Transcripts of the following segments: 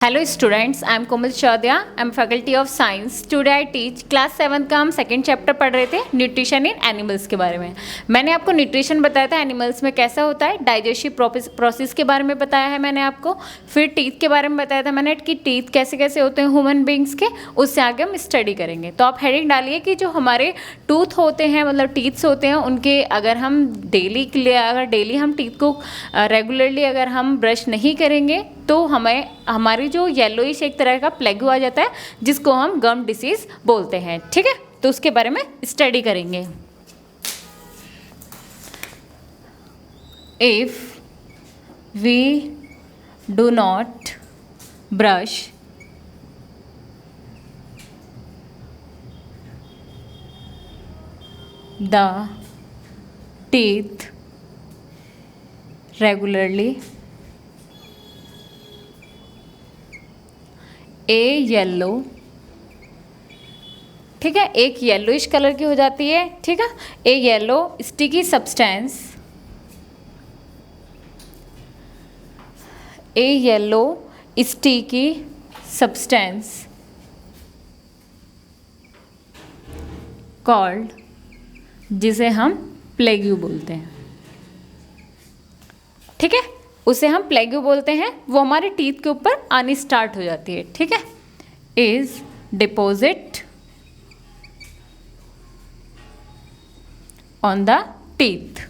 Hello students, I am Komal Chaudhya. I am faculty of science. Today I teach class 7 का हम second chapter पढ़ रहे थे nutrition in animals के बारे में। मैंने आपको न्यूट्रिशन बताया था एनिमल्स में कैसा होता है, डाइजेस्टिव प्रोसेस के बारे में बताया है मैंने आपको, फिर टीथ के बारे में बताया था मैंने कि टीथ कैसे कैसे होते हैं ह्यूमन बींग्स के, उससे आगे हम स्टडी करेंगे। तो आप हेडिंग डालिए कि जो हमारे टूथ होते हैं मतलब टीथ्स होते हैं उनके अगर हम डेली हम टीथ को रेगुलरली अगर हम ब्रश नहीं करेंगे तो हमारी जो येलोइश एक तरह का प्लेग आ जाता है जिसको हम गम डिसीज बोलते हैं। ठीक है, तो उसके बारे में स्टडी करेंगे। If we do not brush the teeth regularly, a yellow, ठीक है, एक येलोइश कलर की हो जाती है। ठीक है, ए येलो स्टिकी सब्सटेंस, ए येलो स्टिकी सब्सटेंस कॉल्ड, जिसे हम प्लेग्यू बोलते हैं। ठीक है, उसे हम प्लेग्यू बोलते हैं। वो हमारे टीथ के ऊपर आनी स्टार्ट हो जाती है। ठीक है, is deposit on the teeth.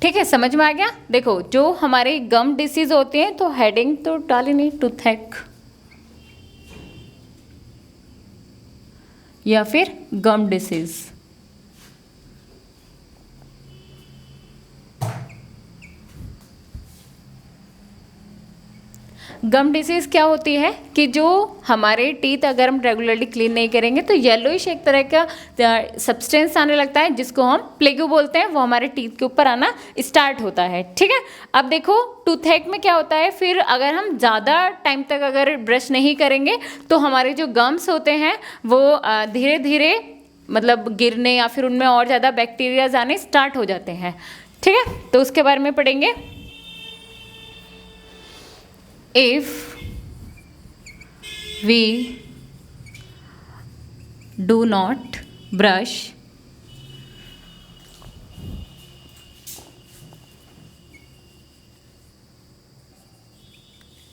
ठीक है, समझ में आ गया। देखो जो हमारे गम डिसीज होते हैं तो हेडिंग तो डाली नहीं, टूथेक या फिर गम डिसीज। गम डिसीज क्या होती है कि जो हमारे टीथ अगर हम रेगुलरली क्लीन नहीं करेंगे तो येलोइश एक तरह का सब्सटेंस आने लगता है जिसको हम प्लेग्यू बोलते हैं। वो हमारे टीथ के ऊपर आना स्टार्ट होता है। ठीक है, अब देखो टूथेक में क्या होता है, फिर अगर हम ज़्यादा टाइम तक अगर ब्रश नहीं करेंगे तो हमारे जो गम्स होते हैं वो धीरे धीरे मतलब गिरने या फिर उनमें और ज़्यादा बैक्टीरियाज आने स्टार्ट हो जाते हैं। ठीक है, तो उसके बारे में पढ़ेंगे। If we do not brush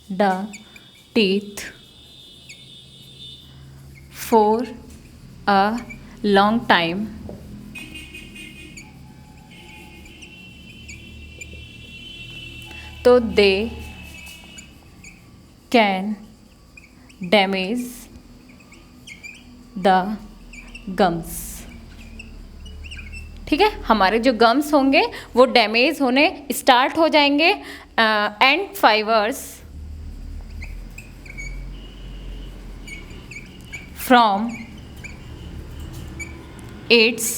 the teeth for a long time, तो they can damage the gums। ठीक है, हमारे जो गम्स होंगे वो डैमेज होने स्टार्ट हो जाएंगे and fibres from its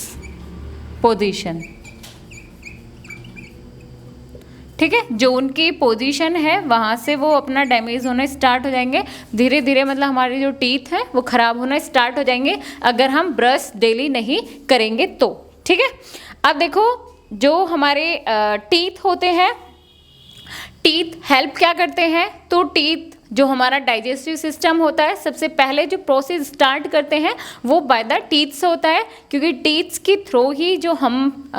position. ठीक है, जो उनकी पोजीशन है वहाँ से वो अपना डैमेज होना स्टार्ट हो जाएंगे धीरे धीरे, मतलब हमारे जो टीथ हैं वो ख़राब होना स्टार्ट हो जाएंगे अगर हम ब्रश डेली नहीं करेंगे तो। ठीक है, अब देखो जो हमारे टीथ होते हैं, टीथ हेल्प क्या करते हैं, तो टीथ जो हमारा डाइजेस्टिव सिस्टम होता है सबसे पहले जो प्रोसेस स्टार्ट करते हैं वो बाय द टीथ से होता है, क्योंकि टीथ्स के थ्रू ही जो हम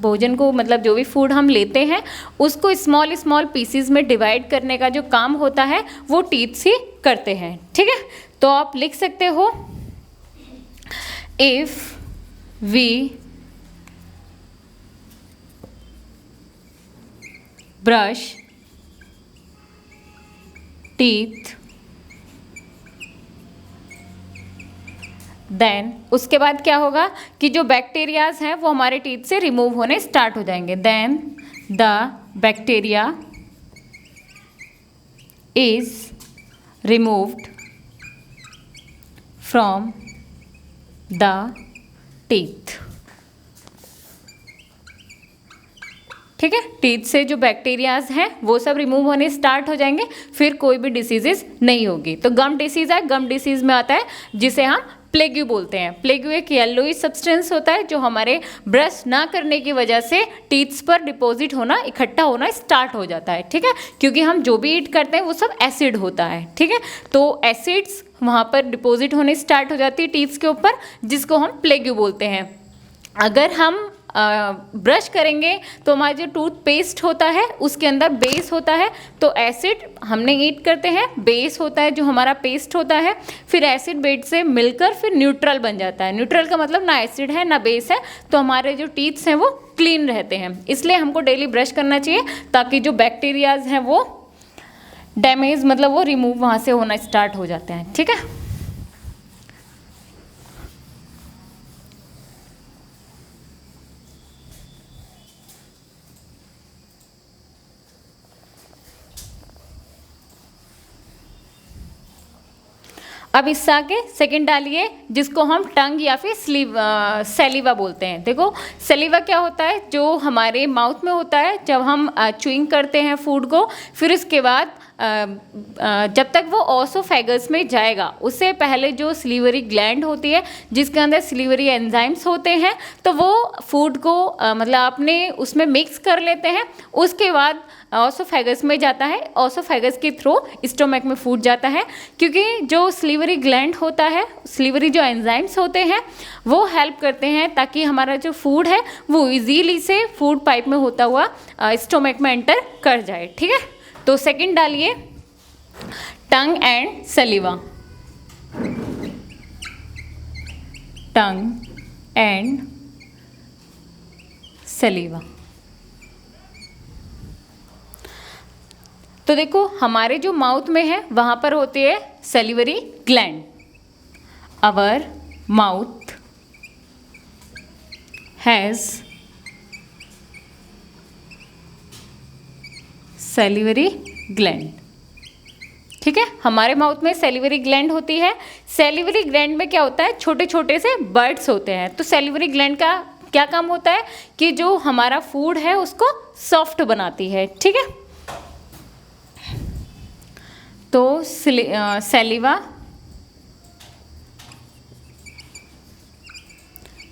भोजन को मतलब जो भी फूड हम लेते हैं उसको स्मॉल स्मॉल पीसीज में डिवाइड करने का जो काम होता है वो टीथ्स ही करते हैं। ठीक है, तो आप लिख सकते हो if we brush teeth then, उसके बाद क्या होगा कि जो बैक्टीरियाज हैं वो हमारे टीथ से रिमूव होने स्टार्ट हो जाएंगे। Then the bacteria is removed from the teeth. ठीक है, टीथ से जो बैक्टीरियाज हैं वो सब रिमूव होने स्टार्ट हो जाएंगे, फिर कोई भी डिसीजेज नहीं होगी। तो गम डिसीज है, गम डिसीज में आता है जिसे हम प्लेग्यू बोलते हैं। प्लेग्यू एक येलोइश सब्सटेंस होता है जो हमारे ब्रश ना करने की वजह से टीथ्स पर डिपॉजिट होना, इकट्ठा होना स्टार्ट हो जाता है, ठीक है, क्योंकि हम जो भी ईट करते हैं वो सब एसिड होता है, ठीक है, तो एसिड्स वहाँ पर डिपॉजिट होने स्टार्ट हो जाती है टीथ्स के ऊपर, जिसको हम प्लेग्यू बोलते हैं। अगर हम ब्रश करेंगे तो हमारा जो टूथ पेस्ट होता है उसके अंदर बेस होता है, तो एसिड हमने ईट करते हैं, बेस होता है जो हमारा पेस्ट होता है, फिर एसिड बेस से मिलकर फिर न्यूट्रल बन जाता है। न्यूट्रल का मतलब ना एसिड है ना बेस है, तो हमारे जो टीथ्स हैं वो क्लीन रहते हैं। इसलिए हमको डेली ब्रश करना चाहिए ताकि जो बैक्टीरियाज हैं वो डैमेज, मतलब वो रिमूव वहाँ से होना स्टार्ट हो जाते हैं, ठीक है। अब इससे आगे सेकंड डालिए जिसको हम टंग या फिर सैलिवा बोलते हैं। देखो सैलिवा क्या होता है, जो हमारे माउथ में होता है जब हम च्यूइंग करते हैं फूड को, फिर उसके बाद जब तक वो ऑसोफेगस में जाएगा उससे पहले जो सलीवरी ग्लैंड होती है जिसके अंदर सलीवरी एंजाइम्स होते हैं, तो वो फूड को मतलब आपने उसमें मिक्स कर लेते हैं, उसके बाद ऑसोफेगस में जाता है, ऑसोफेगस के थ्रू स्टोमक में फूड जाता है, क्योंकि जो सलीवरी ग्लैंड होता है, सलीवरी जो एंजाइम्स होते हैं वो हेल्प करते हैं ताकि हमारा जो फूड है वो इजीली से फूड पाइप में होता हुआ स्टोमक में एंटर कर जाए, ठीक है। तो सेकंड डालिए टंग एंड सलीवा, टंग एंड सलीवा। तो देखो हमारे जो माउथ में है वहाँ पर होती है salivary gland. Our mouth has salivary gland, ठीक है, हमारे माउथ में सैलिवरी ग्लैंड होती है। सैलिवरी ग्लैंड में क्या होता है, छोटे छोटे से बर्ड्स होते हैं। तो सैलिवरी ग्लैंड का क्या काम होता है कि जो हमारा फूड है उसको सॉफ्ट बनाती है, ठीक है। तो saliva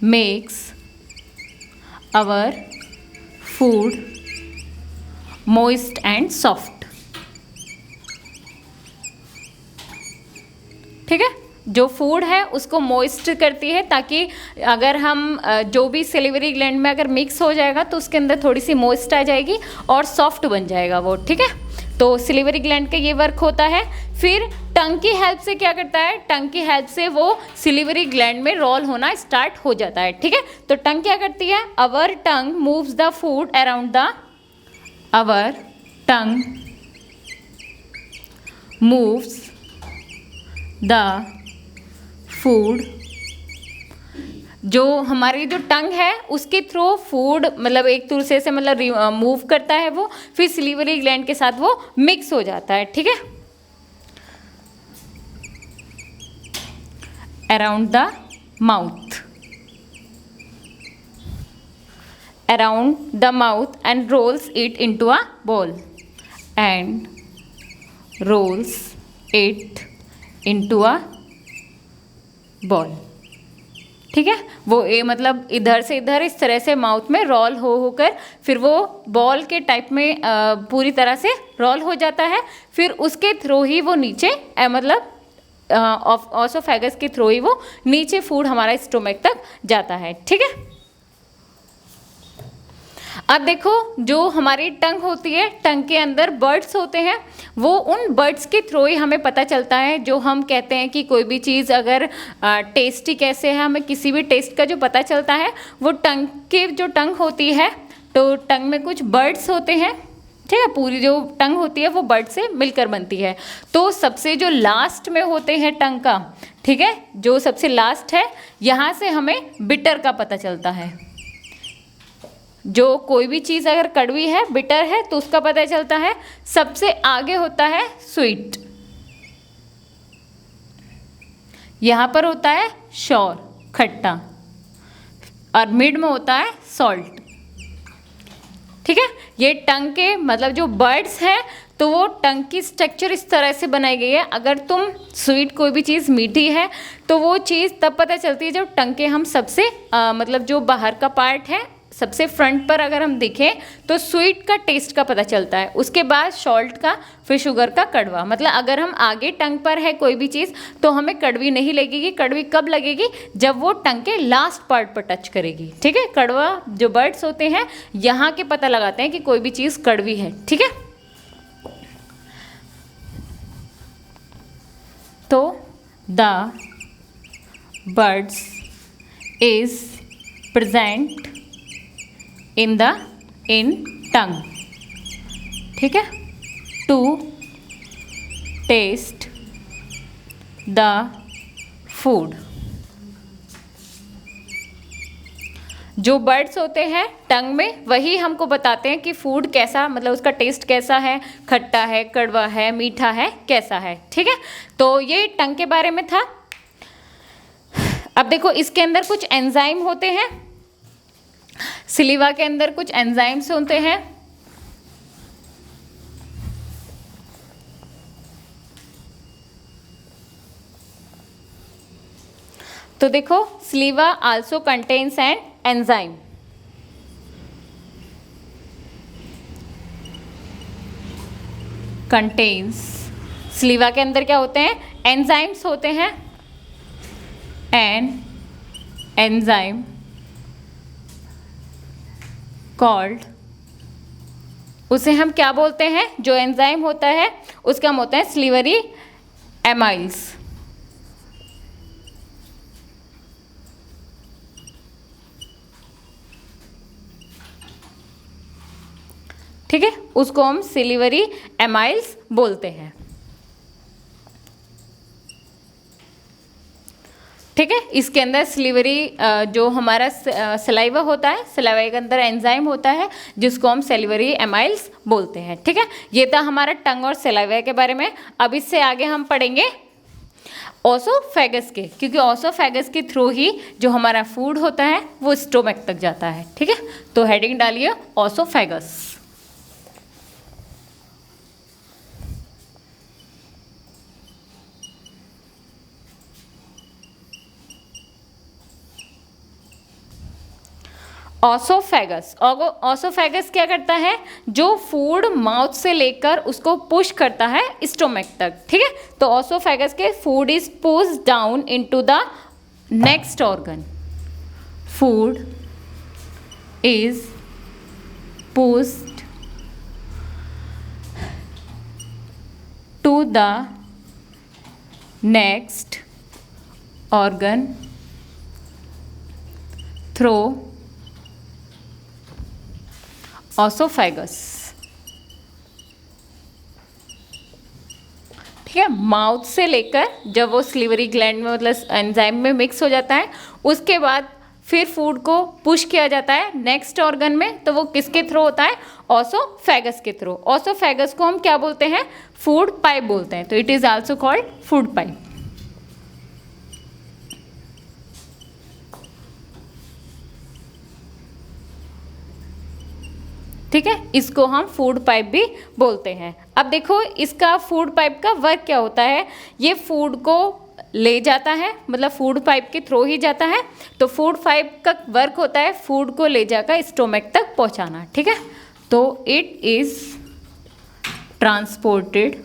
makes our food moist and soft, ठीक है, जो फूड है उसको मॉइस्ट करती है ताकि अगर हम जो भी सैलिवरी ग्लैंड में अगर मिक्स हो जाएगा तो उसके अंदर थोड़ी सी मॉइस्ट आ जाएगी और सॉफ्ट बन जाएगा वो, ठीक है। तो सैलिवरी ग्लैंड का ये वर्क होता है। फिर टंग की हेल्प से क्या करता है, टंग की हेल्प से वो सैलिवरी ग्लैंड में रोल होना स्टार्ट हो जाता है, ठीक है। तो टंग क्या करती है, our tongue moves the food around the, our tongue moves the food, जो हमारी जो टंग है उसके थ्रू फूड मतलब एक दूसरे से मतलब मूव करता है वो, फिर सैलिवरी ग्लैंड के साथ वो मिक्स हो जाता है, ठीक है। Around the mouth, around the mouth and rolls it into a ball, and rolls it into a ball, ठीक है। वो ये मतलब इधर से इधर इस तरह से माउथ में रोल हो होकर फिर वो बॉल के टाइप में पूरी तरह से रोल हो जाता है, फिर उसके थ्रू ही वो नीचे मतलब ऑसोफेगस के थ्रू ही वो नीचे फूड हमारा स्टोमक तक जाता है, ठीक है। अब देखो जो हमारी टंग होती है, टंग के अंदर बर्ड्स होते हैं, वो उन बर्ड्स के थ्रू ही हमें पता चलता है। जो हम कहते हैं कि कोई भी चीज़ अगर टेस्टी कैसे है, हमें किसी भी टेस्ट का जो पता चलता है वो टंग के जो टंग होती है, तो टंग में कुछ बर्ड्स होते हैं, ठीक है। पूरी जो टंग होती है वो बर्ड से मिलकर बनती है। तो सबसे जो लास्ट में होते हैं टंग का, ठीक है, जो सबसे लास्ट है, यहाँ से हमें बिटर का पता चलता है। जो कोई भी चीज़ अगर कड़वी है, बिटर है, तो उसका पता चलता है। सबसे आगे होता है स्वीट, यहाँ पर होता है श्योर खट्टा, और मिड में होता है सॉल्ट, ठीक है। ये टंग के मतलब जो बर्ड्स हैं तो वो टंग की स्ट्रक्चर इस तरह से बनाई गई है। अगर तुम स्वीट कोई भी चीज़ मीठी है तो वो चीज़ तब पता चलती है जब टंग के हम सबसे मतलब जो बाहर का पार्ट है सबसे फ्रंट पर अगर हम देखें तो स्वीट का टेस्ट का पता चलता है, उसके बाद सॉल्ट का, फिर शुगर का कड़वा। मतलब अगर हम आगे टंग पर है कोई भी चीज़ तो हमें कड़वी नहीं लगेगी। कड़वी कब लगेगी? जब वो टंग के लास्ट पार्ट पर टच करेगी। ठीक है, कड़वा जो वर्ड्स होते हैं यहाँ के पता लगाते हैं कि कोई भी चीज़ कड़वी है। ठीक है, तो the words is present in tongue. ठीक है, टू टेस्ट द फूड। जो बर्ड्स होते हैं टंग में वही हमको बताते हैं कि फूड कैसा, मतलब उसका टेस्ट कैसा है, खट्टा है, कड़वा है, मीठा है, कैसा है। ठीक है, तो ये टंग के बारे में था। अब देखो इसके अंदर कुछ एंजाइम होते हैं, सलीवा के अंदर कुछ एंजाइम्स होते हैं। तो देखो सलीवा also contains an enzyme. Contains, सलीवा के अंदर क्या होते हैं? एंजाइम्स होते हैं। एन एंजाइम कॉल्ड, उसे हम क्या बोलते हैं? जो एंजाइम होता है उसका हम होता है स्लीवरी एमाइल्स। ठीक है, उसको हम सिल्वरी एमाइल्स बोलते हैं। ठीक है, इसके अंदर सिल्वरी जो हमारा सलाइवा होता है, सलाइवा के अंदर एंजाइम होता है जिसको हम सिल्वरी एमाइल्स बोलते हैं। ठीक है, ये था हमारा टंग और सलाइवा के बारे में। अब इससे आगे हम पढ़ेंगे ओसोफेगस के, क्योंकि ओसोफेगस के थ्रू ही जो हमारा फूड होता है वो स्टोमक तक जाता है। ठीक है, तो हेडिंग डालिए ओसोफेगस। ऑसोफेगस, ऑसोफेगस क्या करता है? जो फूड माउथ से लेकर उसको पुश करता है स्टोमक तक। ठीक है, तो ऑसोफेगस के food is push down into the next organ. Food is pushed to the next organ through oesophagus. ठीक है, माउथ से लेकर जब वो स्लीवरी ग्लैंड में मतलब एंजाइम में मिक्स हो जाता है उसके बाद फिर फूड को पुश किया जाता है नेक्स्ट ऑर्गन में, तो वो किसके थ्रू होता है? ऑसोफेगस के थ्रू। ऑसोफेगस को हम क्या बोलते हैं? फूड पाइप बोलते हैं। तो it is also called food pipe. ठीक है, इसको हम फूड पाइप भी बोलते हैं। अब देखो इसका फूड पाइप का वर्क क्या होता है। ये फूड को ले जाता है, मतलब फूड पाइप के थ्रू ही जाता है। तो फूड पाइप का वर्क होता है फूड को ले जाकर स्टोमक तक पहुंचाना। ठीक है, तो it is transported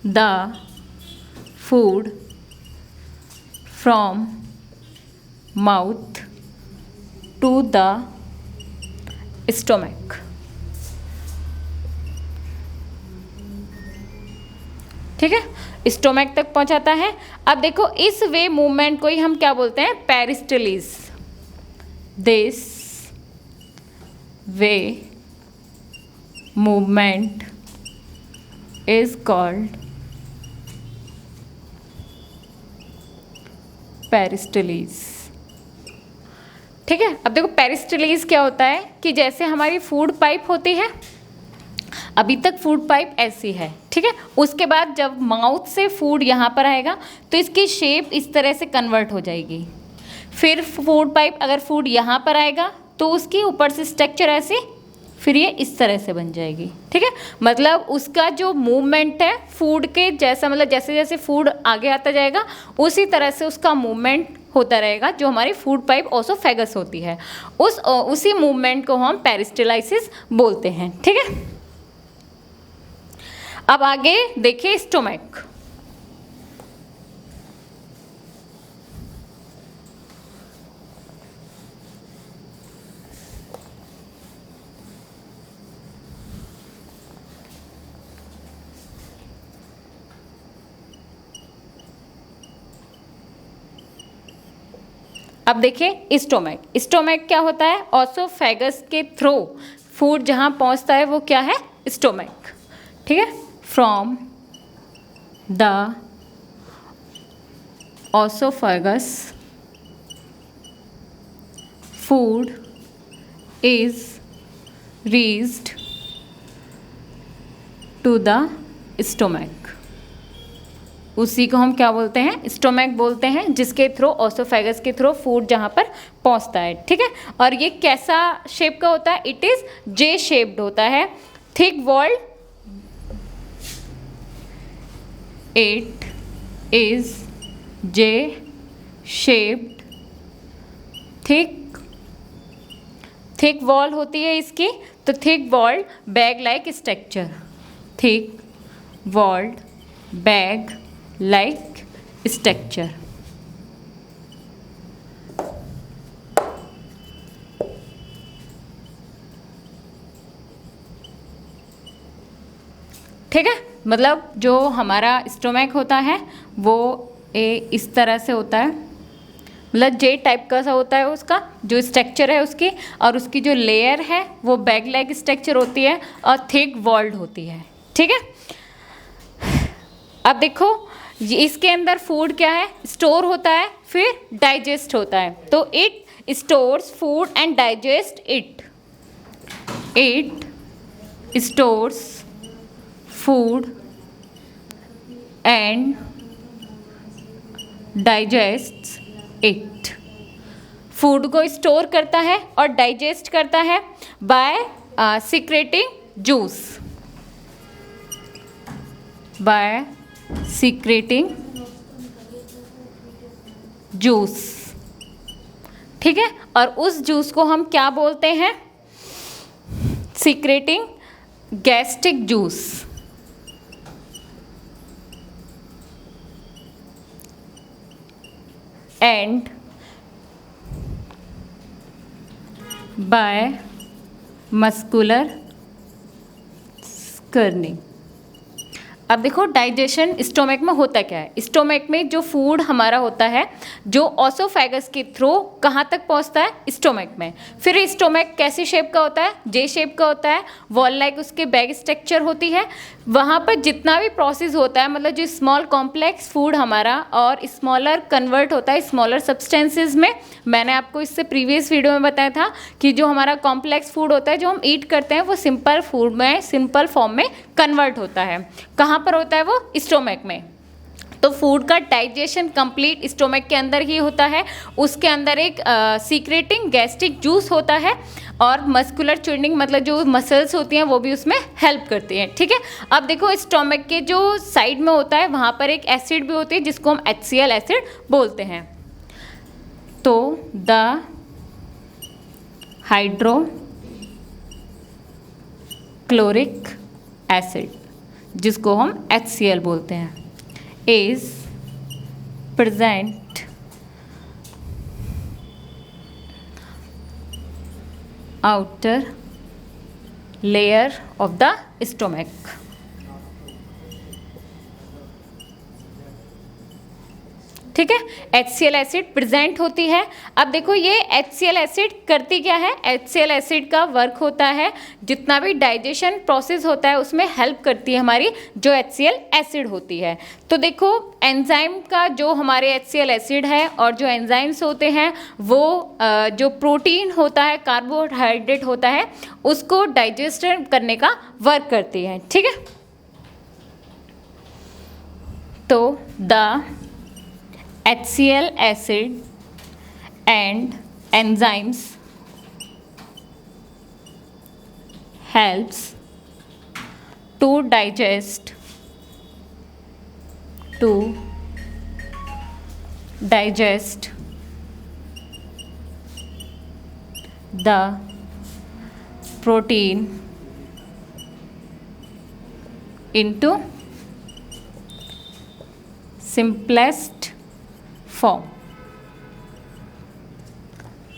the food from mouth to the stomach. ठीक है, स्टोमक तक पहुंचाता है। अब देखो इस वे मूवमेंट को ही हम क्या बोलते हैं? Peristalsis. This way movement is called peristalsis. ठीक है, अब देखो पेरिस्टलीज क्या होता है कि जैसे हमारी फूड पाइप होती है, अभी तक फूड पाइप ऐसी है। ठीक है, उसके बाद जब माउथ से फूड यहाँ पर आएगा तो इसकी शेप इस तरह से कन्वर्ट हो जाएगी। फिर फूड पाइप, अगर फूड यहाँ पर आएगा तो उसकी ऊपर से स्ट्रक्चर ऐसी फिर ये इस तरह से बन जाएगी। ठीक है, मतलब उसका जो मूवमेंट है फूड के जैसा, मतलब जैसे जैसे फूड आगे आता जाएगा उसी तरह से उसका मूवमेंट होता रहेगा, जो हमारी फूड पाइप ओसोफेगस होती है उसी मूवमेंट को हम पेरिस्टाल्सिस बोलते हैं। ठीक है, अब आगे देखिए स्टोमक। अब देखिए स्टोमक क्या होता है, ओसोफेगस के थ्रू फूड जहाँ पहुँचता है वो क्या है, स्टोमक। ठीक है, from the oesophagus food is reached to the stomach. उसी को हम क्या बोलते हैं, स्टोमक बोलते हैं, जिसके थ्रू ओसोफेगस के थ्रू फूड जहाँ पर पहुँचता है। ठीक है, और ये कैसा शेप का होता है, इट इज जे शेप्ड होता है, thick walled, it is J shaped, thick wall होती है इसकी, तो thick walled bag like structure, thick walled bag like structure. ठीक है, मतलब जो हमारा स्टोमक होता है वो इस तरह से होता है, मतलब जे टाइप का सा होता है उसका जो स्ट्रक्चर है उसकी, और उसकी जो लेयर है वो बैग लाइक स्ट्रक्चर होती है और थिक वॉल्ड होती है। ठीक है, अब देखो इसके अंदर फूड क्या है, स्टोर होता है, फिर डाइजेस्ट होता है। तो it stores food and digest it, it stores food and digest it. Food को स्टोर करता है और डाइजेस्ट करता है by secreting juice, by secreting juice. ठीक है, और उस जूस को हम क्या बोलते हैं, secreting gastric juice. And by muscular churning. अब देखो डाइजेशन स्टोमक में होता क्या है, स्टोमक में जो फूड हमारा होता है जो ओसोफेगस के थ्रू कहाँ तक पहुँचता है, स्टोमक में। फिर स्टोमक कैसी शेप का होता है, जे शेप का होता है, वॉल लाइक उसके बैग स्ट्रक्चर होती है। वहाँ पर जितना भी प्रोसेस होता है, मतलब जो स्मॉल कॉम्प्लेक्स फूड हमारा और स्मॉलर कन्वर्ट होता है स्मॉलर सब्सटेंसेस में। मैंने आपको इससे प्रीवियस वीडियो में बताया था कि जो हमारा कॉम्प्लेक्स फूड होता है जो हम ईट करते हैं वो सिंपल फूड में, सिंपल फॉर्म में कन्वर्ट होता है। कहाँ पर होता है वो, स्टोमक में। तो फूड का डाइजेशन कंप्लीट स्टोमक के अंदर ही होता है। उसके अंदर एक सीक्रेटिंग गैस्ट्रिक जूस होता है और मस्कुलर च्यूनिंग, मतलब जो मसल्स होती हैं वो भी उसमें हेल्प करती हैं। ठीक है, अब देखो स्टोमक के जो साइड में होता है वहाँ पर एक एसिड भी होती है जिसको हम HCl एसिड बोलते हैं। तो द हाइड्रोक्लोरिक एसिड, जिसको हम HCl बोलते हैं, is present outer layer of the stomach. ठीक है, HCl एसिड प्रेजेंट होती है। अब देखो ये HCl एसिड करती क्या है, HCl एसिड का वर्क होता है जितना भी डाइजेशन प्रोसेस होता है उसमें हेल्प करती है हमारी जो HCl एसिड होती है। तो देखो एंजाइम का जो हमारे HCl एसिड है और जो एंजाइम्स होते हैं वो जो प्रोटीन होता है, कार्बोहाइड्रेट होता है, उसको डाइजेस्ट करने का वर्क करती है। ठीक है, तो the HCl acid and enzymes helps to digest the protein into simplest form।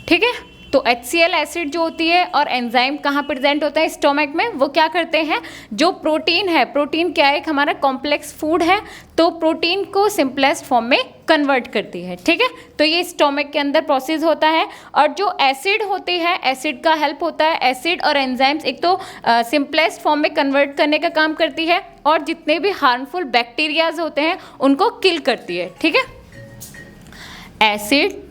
ठीक है, तो HCl एसिड जो होती है और एंजाइम कहाँ प्रेजेंट होता है स्टोमक में, वो क्या करते हैं, जो प्रोटीन है, प्रोटीन क्या है, एक हमारा कॉम्प्लेक्स फूड है, तो प्रोटीन को सिंपलेस्ट फॉर्म में कन्वर्ट करती है। ठीक है, तो ये स्टोमक के अंदर प्रोसेस होता है। और जो एसिड होती है, एसिड का हेल्प होता है, एसिड और एंजाइम्स एक तो सिंपलेस्ट फॉर्म में कन्वर्ट करने का काम करती है और जितने भी हार्मफुल बैक्टीरियाज होते हैं उनको किल करती है। ठीक है, acid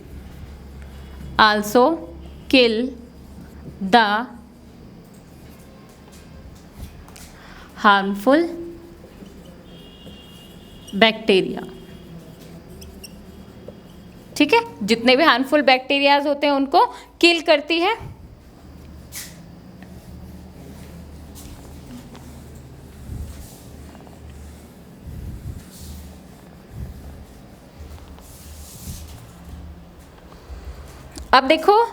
also kill the harmful bacteria। ठीक है, जितने भी हार्मफुल बैक्टीरियाज होते हैं उनको किल करती है। अब देखो,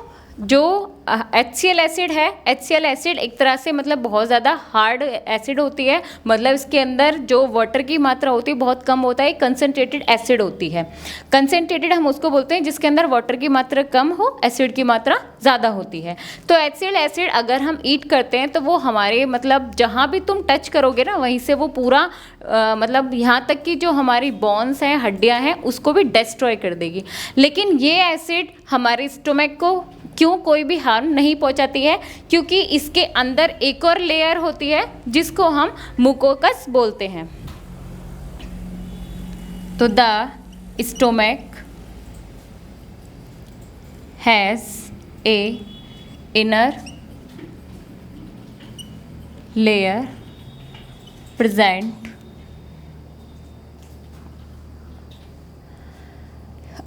जो HCl एसिड है, HCl एसिड एक तरह से मतलब बहुत ज़्यादा हार्ड एसिड होती है, मतलब इसके अंदर जो वाटर की मात्रा होती है बहुत कम होता है, कंसनट्रेटेड एसिड होती है। कंसनट्रेटेड हम उसको बोलते हैं जिसके अंदर वाटर की मात्रा कम हो, एसिड की मात्रा ज़्यादा होती है। तो HCl एसिड अगर हम ईट करते हैं तो वो हमारे मतलब जहाँ भी तुम टच करोगे ना, वहीं से वो पूरा मतलब यहाँ तक कि जो हमारी बोन्स हैं, हड्डियाँ हैं, उसको भी डिस्ट्रॉय कर देगी। लेकिन ये एसिड हमारे स्टोमक को क्यों कोई भी हार्म नहीं पहुंचाती है, क्योंकि इसके अंदर एक और लेयर होती है जिसको हम मुकोकस बोलते हैं। तो the stomach has a inner layer present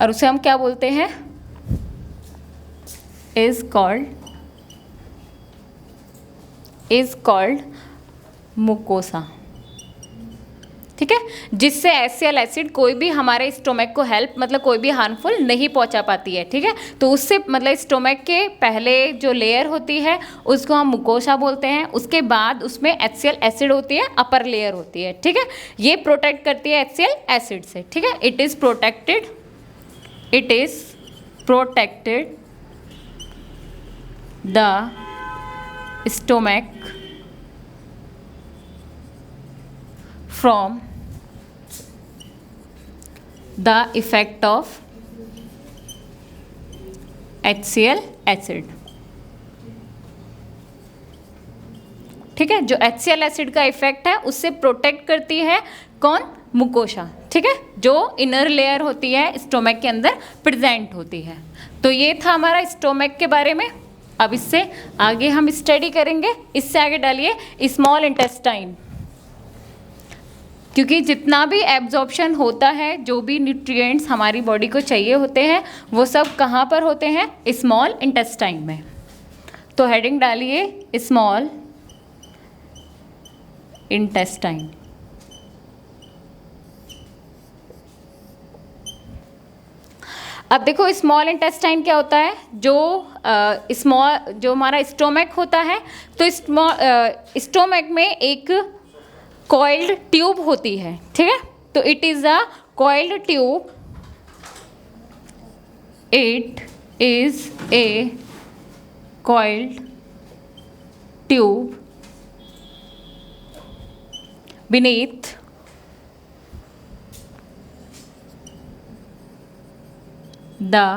और उसे हम क्या बोलते हैं, is called mucosa। ठीक है, जिससे HCl एसिड कोई भी हमारे स्टोमक को हेल्प मतलब कोई भी हार्मफुल नहीं पहुंचा पाती है। ठीक है, तो उससे मतलब स्टोमक के पहले जो लेयर होती है उसको हम मुकोसा बोलते हैं, उसके बाद उसमें HCl एसिड होती है, अपर लेयर होती है। ठीक है, ये प्रोटेक्ट करती है HCl एसिड से। ठीक है, it is protected the stomach from the effect of HCl acid. ठीक है, जो HCl एसिड का इफेक्ट है उससे प्रोटेक्ट करती है कौन, मुकोशा। ठीक है, जो इनर लेयर होती है स्टोमक के अंदर प्रेजेंट होती है। तो ये था हमारा स्टोमक के बारे में। अब इससे आगे हम स्टडी करेंगे, इससे आगे डालिए स्मॉल इंटेस्टाइन, क्योंकि जितना भी एब्जॉर्प्शन होता है, जो भी न्यूट्रिएंट्स हमारी बॉडी को चाहिए होते हैं, वो सब कहाँ पर होते हैं, स्मॉल इंटेस्टाइन में। तो हेडिंग डालिए स्मॉल इंटेस्टाइन। अब देखो स्मॉल इंटेस्टाइन क्या होता है, जो हमारा स्टोमक होता है, तो स्टोमक में एक कॉइल्ड ट्यूब होती है। ठीक है, तो it is a coiled tube, it is a coiled tube beneath the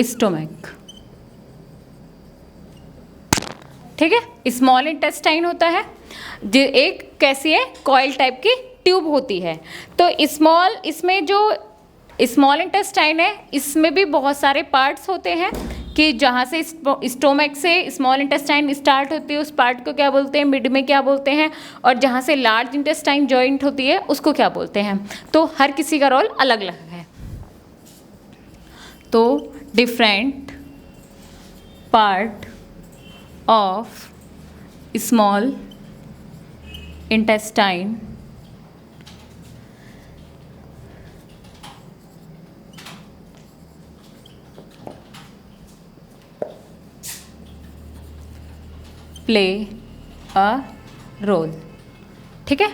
stomach। ठीक है, स्मॉल इंटेस्टाइन होता है, एक कैसी है, कॉइल टाइप की ट्यूब होती है। तो इसमें जो स्मॉल इंटेस्टाइन है, इसमें भी बहुत सारे पार्ट्स होते हैं कि जहाँ से स्टोमक से स्मॉल इंटेस्टाइन स्टार्ट होती है, उस पार्ट को क्या बोलते हैं, मिड में क्या बोलते हैं, और जहाँ से लार्ज इंटेस्टाइन जॉइंट होती है उसको क्या बोलते हैं। तो हर किसी का रोल अलग अलग है। तो different part of small intestine play a role. ठीक है,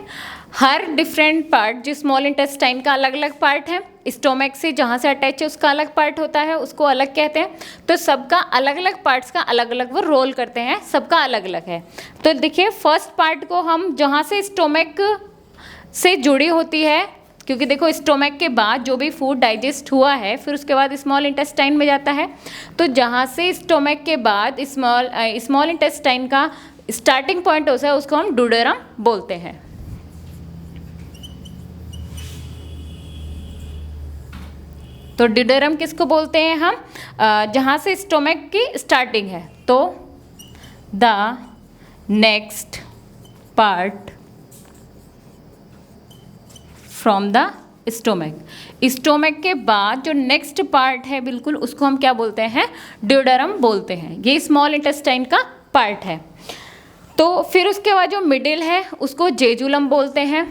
हर डिफरेंट पार्ट जो स्मॉल इंटेस्टाइन का अलग अलग पार्ट है, स्टोमक से जहाँ से अटैच है उसका अलग पार्ट होता है, उसको अलग कहते हैं। तो सबका अलग अलग पार्ट्स का अलग अलग वो रोल करते हैं, सबका अलग अलग है। तो देखिए फर्स्ट पार्ट को हम जहाँ से स्टोमक से जुड़ी होती है, क्योंकि देखो स्टोमक के बाद जो भी फूड डाइजेस्ट हुआ है फिर उसके बाद स्मॉल इंटेस्टाइन में जाता है। तो जहाँ से स्टोमक के बाद स्मॉल इंटेस्टाइन का स्टार्टिंग पॉइंट होता है उसको हम डुडेरम बोलते हैं। तो डुडेरम किसको बोलते हैं हम? जहाँ से स्टोमक की स्टार्टिंग है। तो the next part from the stomach, stomach के बाद जो नेक्स्ट पार्ट है बिल्कुल उसको हम क्या बोलते हैं? डुडेरम बोलते हैं। ये स्मॉल इंटेस्टाइन का पार्ट है। तो फिर उसके बाद जो मिडिल है उसको जेजुलम बोलते हैं।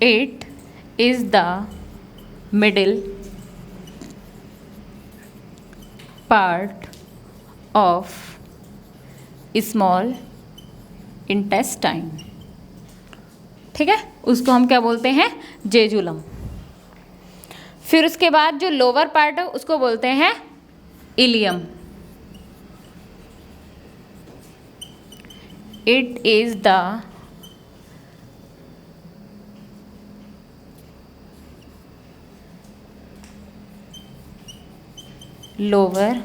It is the middle part of small intestine. ठीक है, उसको हम क्या बोलते हैं? जेजुलम। फिर उसके बाद जो लोअर पार्ट है उसको बोलते हैं ileum. It is the lower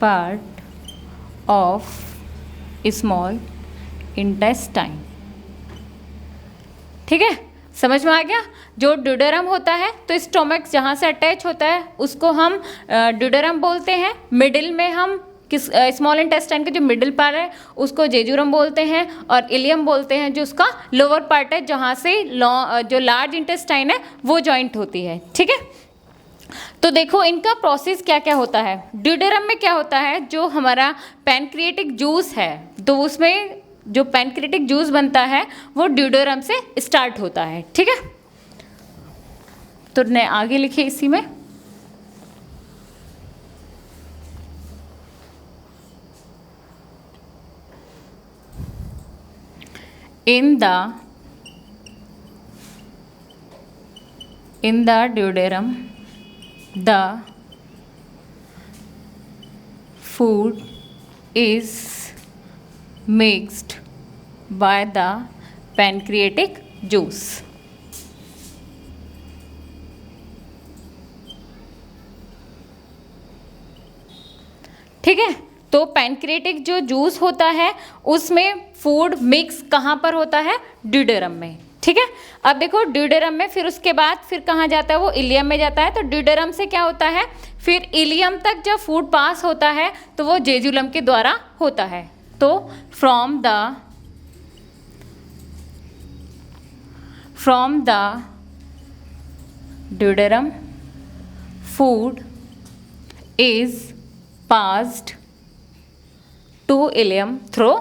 part of small intestine. ठीक है, समझ में आ गया? जो डुडेरम होता है तो स्टोमक जहाँ से अटैच होता है उसको हम डुडेरम बोलते हैं। मिडिल में हम किस स्मॉल इंटेस्टाइन का जो मिडिल पार्ट है उसको जेजुरम बोलते हैं, और इलियम बोलते हैं जो उसका लोअर पार्ट है जहाँ से जो लार्ज इंटेस्टाइन है वो जॉइंट होती है। ठीक है, तो देखो इनका प्रोसेस क्या क्या होता है। डुडेरम में क्या होता है, जो हमारा पैनक्रिएटिक जूस है तो उसमें जो पैनक्रिएटिक जूस बनता है वो डुडेरम से स्टार्ट होता है। ठीक है, तो ने आगे लिखे इसी में in the duodenum the food is mixed by the pancreatic juice। ठीक है, तो पैनक्रिएटिक जो जूस होता है उसमें फूड मिक्स कहाँ पर होता है? डुडेरम में। ठीक है, अब देखो डुडेरम में फिर उसके बाद फिर कहाँ जाता है? वो इलियम में जाता है। तो डुडेरम से क्या होता है, फिर इलियम तक जब फूड पास होता है तो वो जेजुलम के द्वारा होता है। तो from the duodenum food is passed to ileum through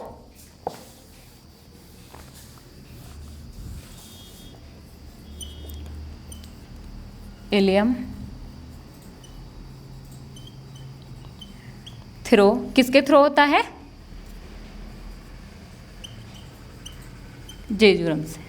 किसके थ्रू होता है? जेजुरम से।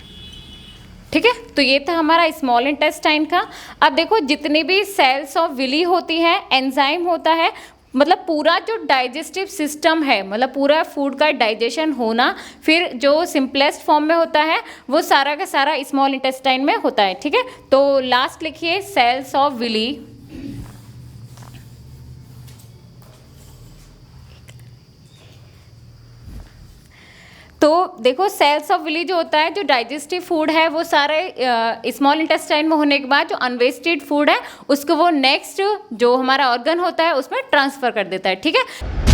ठीक है, तो ये था हमारा स्मॉल इंटेस्टाइन का। अब देखो जितनी भी सेल्स ऑफ विली होती हैं, एंजाइम होता है, मतलब पूरा जो डाइजेस्टिव सिस्टम है, मतलब पूरा फूड का डाइजेशन होना फिर जो सिंपलेस्ट फॉर्म में होता है वो सारा का सारा स्मॉल इंटेस्टाइन में होता है। ठीक है, तो लास्ट लिखिए सेल्स ऑफ विली। तो देखो सेल्स ऑफ विली जो होता है, जो डाइजेस्टिव फूड है वो सारे स्मॉल इंटेस्टाइन में होने के बाद जो अनवेस्टेड फूड है उसको वो नेक्स्ट जो हमारा ऑर्गन होता है उसमें ट्रांसफर कर देता है। ठीक है।